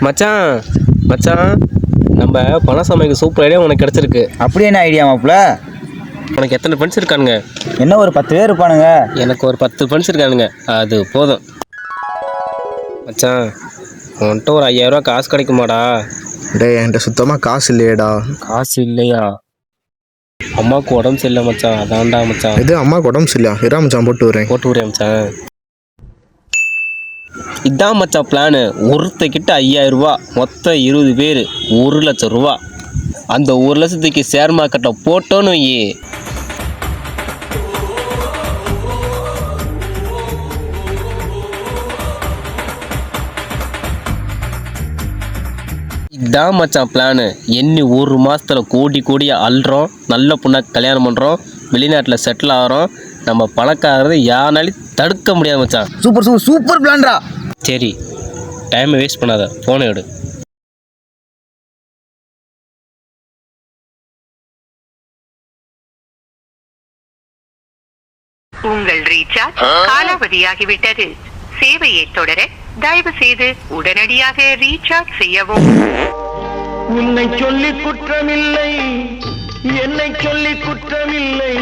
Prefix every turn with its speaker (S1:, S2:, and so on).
S1: மச்சான் மச்சான் நம்ம பணம் சமைக்க சூப்பர் ஐடியா உனக்கு கிடச்சிருக்கு.
S2: அப்படி என்ன ஐடியா மாப்பிள்ள?
S1: உனக்கு எத்தனை ஃப்ரெண்ட்ஸ் இருக்கானுங்க?
S2: என்ன ஒரு 10 பேர் இருப்பானுங்க.
S1: எனக்கு ஒரு 10 ஃப்ரெண்ட்ஸ் இருக்கானுங்க, அது போதும். மச்சான் உன்கிட்ட ஒரு 5000 ரூபா காசு கிடைக்குமாடா?
S3: டேய் என்கிட்ட சுத்தமாக காசு இல்லையேடா.
S1: காசு இல்லையா? அம்மாவுக்கு உடம்பு சரியில்லை மச்சான், அதான்டா மச்சான்.
S3: இது அம்மாவுக்கு உடம்பு சரியில்லையா? இரா மச்சான் போட்டு வரேன்.
S1: போட்டு விடுறேன் மச்சான். இதான் மச்சான் பிளானு. ஒருத்தக்கிட்ட 5000 ரூபா, மொத்தம் 20 பேர், 1,00,000 ரூபா. அந்த 1,00,000க்கு ஷேர் மார்க்கெட்டை போட்டோன்னு வை. இதான் மச்சான் பிளானு. எண்ணி 1 மாதத்தில் கோடி கோடியாக அள்ளுறோம், நல்ல பொண்ணாக கல்யாணம் பண்ணுறோம், வெளிநாட்டில் செட்டில் ஆகிறோம். நம்ம பணக்காரதை யாராலையும் தடுக்க முடியாது மச்சான்.
S2: சூப்பர் சூப்பர் சூப்பர் பிளான்டா.
S1: சரி, டைமை வேஸ்ட் பண்ணாத, ஃபோனை எடு.
S4: உங்கள் ரீசார்ஜ் காலாவதியாகிவிட்டது. சேவையை தொடர தயவு செய்து உடனடியாக ரீசார்ஜ் செய்யவும்.
S5: உன்னை சொல்லி குற்றமில்லை, என்னை சொல்லி குற்றமில்லை.